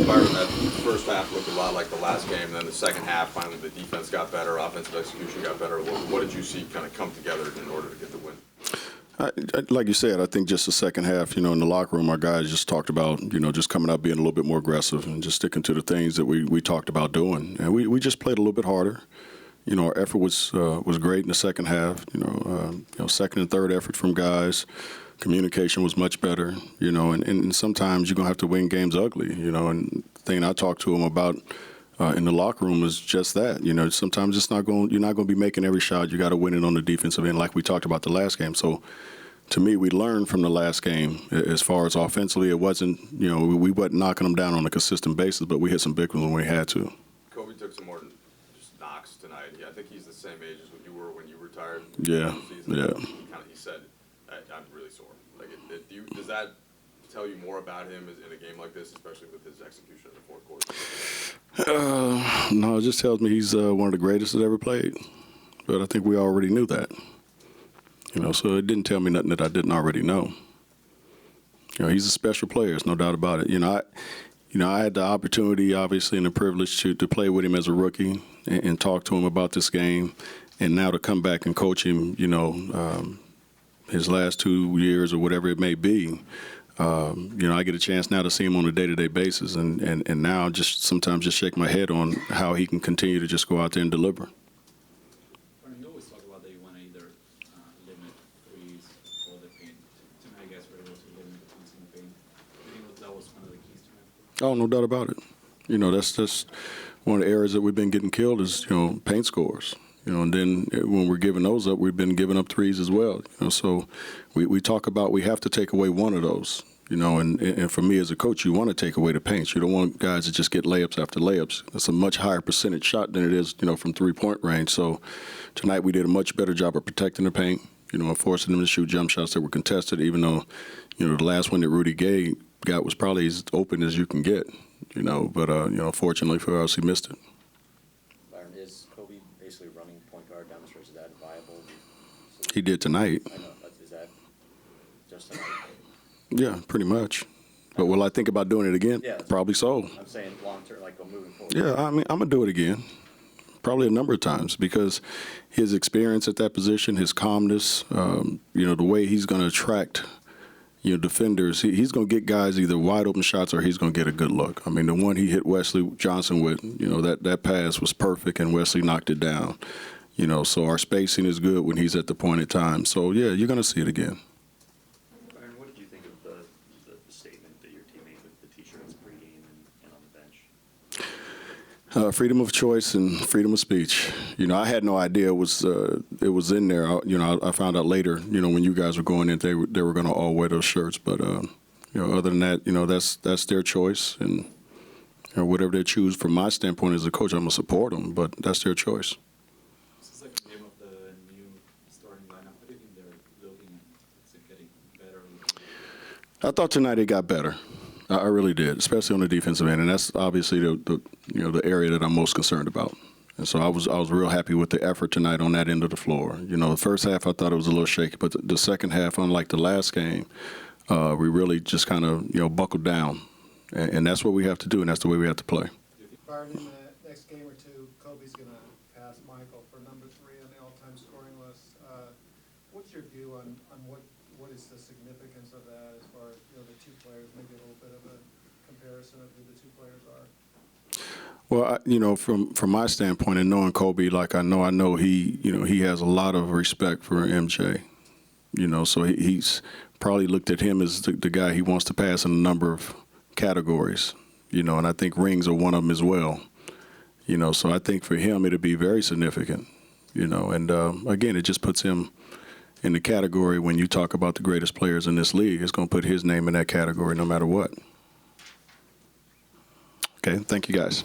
Byron, that first half looked a lot like the last game, and then the second half, finally the defense got better, offensive execution got better. What did you see kind of come together in order to get the win? Like you said, I think just the second half, in the locker room, our guys just talked about, just coming out being a little bit more aggressive and just sticking to the things that we talked about doing. And we just played a little bit harder. Our effort was great in the second half. Second and third effort from guys. Communication was much better. And sometimes you're gonna have to win games ugly. And the thing I talked to them about in the locker room is just that. Sometimes you're not going to be making every shot. You got to win it on the defensive end, like we talked about the last game. So, to me, we learned from the last game as far as offensively. It wasn't, we wasn't knocking them down on a consistent basis, but we hit some big ones when we had to. Kobe took some more just knocks tonight. I think he's the same age as what you were when you retired. Yeah. He said, "I'm really sore." Does that tell you more about him in a game like this, especially with his execution in the fourth quarter? No, it just tells me he's one of the greatest that ever played. But I think we already knew that. So it didn't tell me nothing that I didn't already know. He's a special player, there's no doubt about it. I had the opportunity, obviously, and the privilege to play with him as a rookie and talk to him about this game, and now to come back and coach him, his last 2 years or whatever it may be. I get a chance now to see him on a day-to-day basis, and now just sometimes just shake my head on how he can continue to just go out there and deliver. You always talk about that you want to either limit threes or the paint. Tonight, I guess we're able to limit the points in the paint. I think that was one of the keys tonight. Oh, no doubt about it. That's just one of the areas that we've been getting killed is, paint scores. And then when we're giving those up, we've been giving up threes as well. So we talk about we have to take away one of those. And for me as a coach, you want to take away the paints. You don't want guys to just get layups after layups. That's a much higher percentage shot than it is, from three-point range. So tonight we did a much better job of protecting the paint, and forcing them to shoot jump shots that were contested, even though, the last one that Rudy Gay got was probably as open as you can get, But, fortunately for us, he missed it. Byron, is Kobe basically running point guard down the stretch? Is that viable? He did tonight. I know, but is that just tonight? Yeah, pretty much. But will I think about doing it again? Yeah, Probably so. I'm saying long term, like moving forward. Yeah, I'm going to do it again. Probably a number of times because his experience at that position, his calmness, the way he's going to attract, defenders, he's going to get guys either wide open shots or he's going to get a good look. I mean, the one he hit Wesley Johnson with, that pass was perfect and Wesley knocked it down. So our spacing is good when he's at the point in time. So, yeah, you're going to see it again. Byron, what did you think of the statement that your team made with the T-shirts pregame and on the bench? Freedom of choice and freedom of speech. I had no idea it was in there. I found out later, when you guys were going in, they were going to all wear those shirts. But, other than that, that's their choice. And whatever they choose from my standpoint as a coach, I'm going to support them. But that's their choice. This is like the name of the new starting lineup. What do you think they're looking at? Is it getting better? I thought tonight it got better. I really did, especially on the defensive end, and that's obviously the area that I'm most concerned about. And so I was real happy with the effort tonight on that end of the floor. The first half I thought it was a little shaky, but the second half, unlike the last game, we really just kind of buckled down, and that's what we have to do, and that's the way we have to play. Byron, in the next game or two, Kobe's going to pass Michael for number 3 on the all-time scoring list. What's your view on what is the significance of that as far as the two players? Maybe a little bit of a comparison of who the two players are. Well, from my standpoint and knowing Kobe, like I know he has a lot of respect for MJ. So he's probably looked at him as the guy he wants to pass in a number of categories. And I think rings are one of them as well. So I think for him it'll be very significant. And again, it just puts him in the category when you talk about the greatest players in this league. It's going to put his name in that category no matter what. Okay, thank you guys.